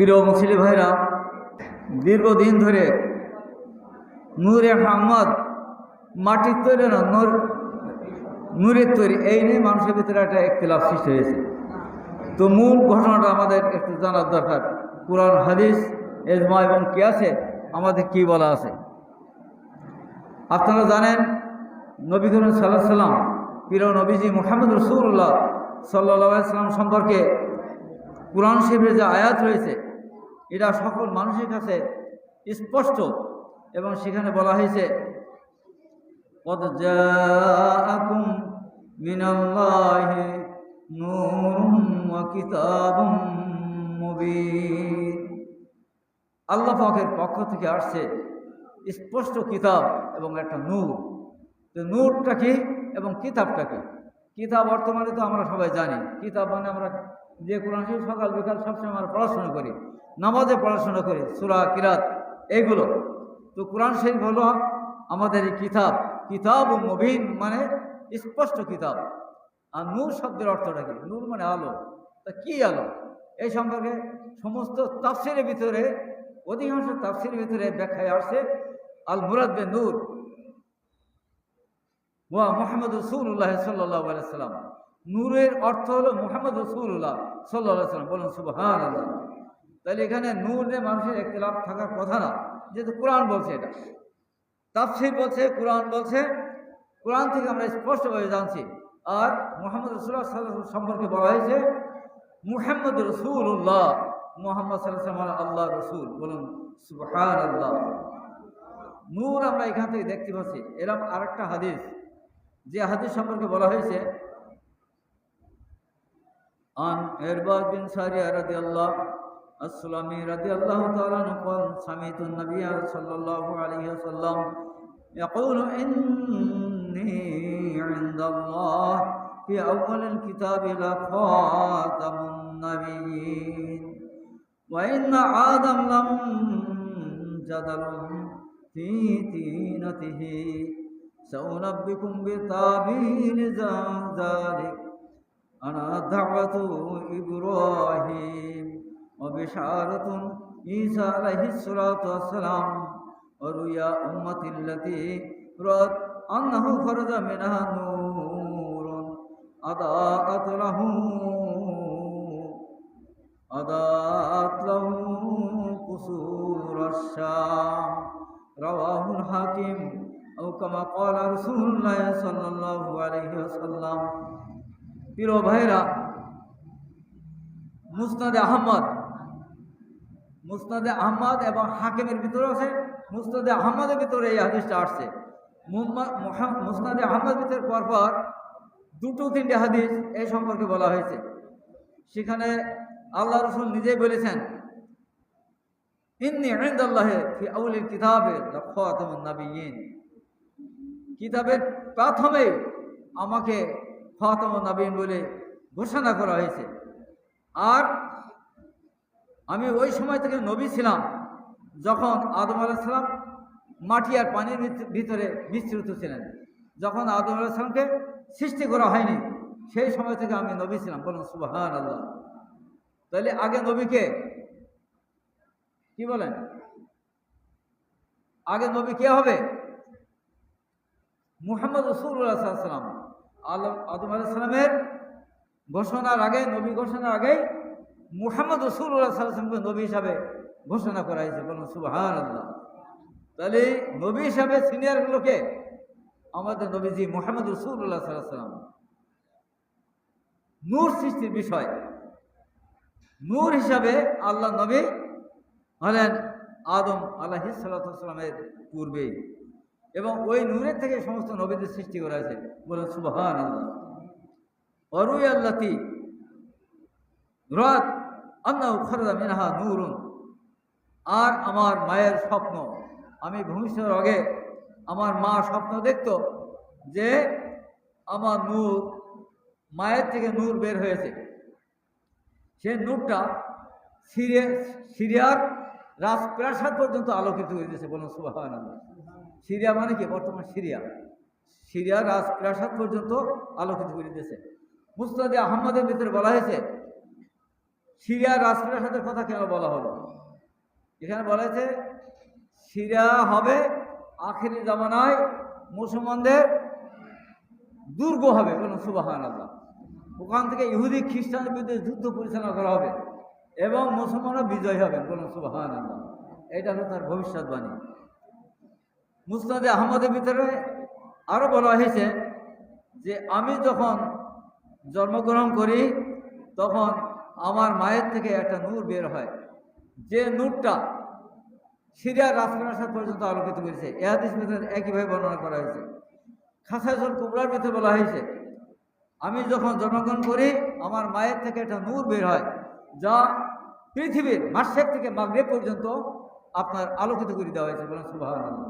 প্রিয় মুসলিম ভাইরা, দীর্ঘদিন ধরে নূরে মোহাম্মদ মাটির তৈরি না নূরের তৈরি, এই নিয়ে মানুষের ভিতরে একটা ইখতিলাফ সৃষ্টি হয়েছে। তো মূল ঘটনাটা আমাদের একটু জানার দরকার। কুরআন, হাদিস, ইজমা এবং কিয়াসে আমাদের কি বলা আছে। আপনারা জানেন, নবী করিম সাল্লাল্লাহু আলাইহি সাল্লাম, প্রিয় নবীজি মুহাম্মদ রাসূলুল্লাহ সাল্লাল্লাহু আলাইহি সাল্লাম সম্পর্কে কুরআন শরীফের যে আয়াত রয়েছে, এটা সকল মানুষের কাছে স্পষ্ট। এবং সেখানে বলা হয়েছে, কদ জাআকুম মিনাল্লাহি নূরুম ওয়া কিতাবুম মুবিন। আল্লাহ পাকের পক্ষ থেকে আসছে স্পষ্ট কিতাব এবং একটা নূর। তো নূরটা কি এবং কিতাবটা কি? কিতাব বর্তমানে তো আমরা সবাই জানি, কিতাব মানে আমরা যে কোরআন শরীফ সকাল বিকাল সবসময় আমরা পড়াশোনা করি, নামাজে পড়াশোনা করি, সূরা, কিরাত, এইগুলো। তো কোরআন শরীফ হলো আমাদের এই কিতাব। কিতাব ও মুবিন মানে স্পষ্ট কিতাব। আর নূর শব্দের অর্থটা কি? নূর মানে আলো। তা কি আলো? এই সম্পর্কে সমস্ত তাফসিরের ভিতরে, অধিকাংশ তাফসিরের ভিতরে ব্যাখ্যায় আসছে, আল মুরাদ বে নূর ওয়া মুহাম্মদ রাসূলুল্লাহ সাল্লাল্লাহু আলাইহি সাল্লাম। নূরের অর্থ হলো মুহাম্মদ রাসূলুল্লাহ সাল্লাল্লাহু আলাইহি সাল্লাম। বলুন সুবহানাল্লাহ। তাহলে এখানে নূরে মানুষের ইখতিলাফ থাকার কথা না, যেহেতু কোরআন বলছে। এটা তাফসীর বলছে, কোরআন বলছে, কোরআন থেকে আমরা স্পষ্টভাবে জানছি। আর মুহাম্মদ রাসূলুল্লাহ সাল্লাল্লাহু আলাইহি ওয়াসাল্লাম সম্পর্কে বলা হয়েছে মুহাম্মদ রাসূলুল্লাহ, মুহাম্মদ সাল্লাল্লাহু আলাইহি ওয়াসাল্লাম আল্লাহর রাসূল। বলুন সুবহানাল্লাহ। নূর আমরা এখান থেকে দেখতে পাচ্ছি। এরকম আরেকটা হাদিস, যে হাদিস সম্পর্কে বলা হয়েছে, আন ইরবাদ বিন সারিয়া রাদিয়াল্লাহু আসলামি রাদিয়াল্লাহু তাআলা আনহু قال سمعت النبي صلى الله عليه وسلم يقول إني عند الله في أول الكتاب لخاتم النبيين وإن آدم لم جدل في تينته سأنبئكم بتأويل ذلك أنا دعوة إبراهيم وبشارة عيسى عليه الصلاة والسلام ورؤيا أمتي التي رأت أنه خرج منها نور أضاءت له قصور الشام رواه الحاكم أو كما قال رسول الله صلى الله عليه وسلم। প্রিয় ভাইরা, মুসনাদে আহমদ এবং হাকিমের ভিতরে আছে। মুসনাদে আহমদের ভিতরে এই হাদিসটা আসছে। মুসনাদে আহমদ ভিতরে পরপর দুটো তিনটে হাদিস এই সম্পর্কে বলা হয়েছে। সেখানে আল্লাহ রাসূল নিজেই বলেছেন, ইন্নী ইনদাল্লাহি ফি আউলিল কিতাবে লাখাতামুন নাবিয়্যিন। কিতাবের প্রথমে আমাকে খাতামুন নাবিয়্যিন বলে ঘোষণা করা হয়েছে। আর আমি ওই সময় থেকে নবী ছিলাম যখন আদম আলাইহিস সালাম মাটি আর পানির ভিতরে বিস্তৃত ছিলেন। যখন আদম আলাইহিস সালামকে সৃষ্টি করা হয়নি, সেই সময় থেকে আমি নবী ছিলাম। বলুন সুবহানাল্লাহ। তাহলে আগে নবীকে কি বলেন? আগে নবী কে হবে? মুহাম্মদ রাসূলুল্লাহ সাল্লাল্লাহু আলাইহি ওয়াসাল্লাম। আদম আলাইহিস সালামের ঘোষণার আগে, নবী ঘোষণার আগেই মুহাম্মদ রাসূলুল্লাহ সাল্লাল্লাহু আলাইহি ওয়াসাল্লামকে নবী হিসাবে ঘোষণা করা হয়েছে। বলুন সুবহানাল্লাহ। তাহলে নবী হিসাবে সিনিয়র লোকে আমাদের নবীজি মুহাম্মদ রাসূলুল্লাহ সাল্লাল্লাহু আলাইহি ওয়াসাল্লাম। নূর সৃষ্টির বিষয়, নূর হিসাবে আল্লাহ নবী হলেন আদম আলাইহিস সালাতু ওয়াস সালামের পূর্বে, এবং ওই নূরের থেকে সমস্ত নবীদের সৃষ্টি করা হয়েছে। বলুন সুবহানাল্লাহ। ওয়ারুয়া আল্লাতি রাত আন্নাহু খারাজা মিনহা নূরুন। আর আমার মায়ের স্বপ্ন, আমি ভূমিষ্ঠের আগে আমার মা স্বপ্ন দেখত যে আমার নূর, মায়ের থেকে নূর বের হয়েছে। সে নূরটা সিরিয়ার রাজপ্রাসাদ পর্যন্ত আলোকিত হয়ে গেছে। বলুন সুবহানাল্লাহ। সিরিয়া মানে কি? বর্তমান সিরিয়ার রাজপ্রাসাদ পর্যন্ত আলোকিত করে দিয়েছে। মুসনাদে আহমদের ভিতরে বলা হয়েছে, সিরিয়া রাজপ্রাসাদের কথা কেন বলা হলো? এখানে বলা হয়েছে সিরিয়া হবে আখেরি জামানায় মুসলমানদের দুর্গ হবে, বলুন সুবহানাল্লাহ। ওখান থেকে ইহুদি খ্রিস্টানের বিরুদ্ধে যুদ্ধ পরিচালনা করা হবে এবং মুসলমানরা বিজয় হবে, বলুন সুবহানাল্লাহ। এটা হলো তার ভবিষ্যৎবাণী। মুসনাদে আহমদের ভিতরে আরও বলা হয়েছে যে আমি যখন জন্মগ্রহণ করি তখন আমার মায়ের থেকে একটা নূর বের হয়, যে নূরটা সিরিয়ার রাজপ্রাসাদ পর্যন্ত আলোকিত করেছে। এ হাদিস ভিতরে একইভাবে বর্ণনা করা হয়েছে। খাসাইসুল কুবরার ভিতরে বলা হয়েছে আমি যখন জন্মগ্রহণ করি আমার মায়ের থেকে একটা নূর বের হয় যা পৃথিবীর মাশরিক থেকে মাগরিব পর্যন্ত আপনার আলোকিত করে দেওয়া হয়েছে, বলেন সুবহানাল্লাহ।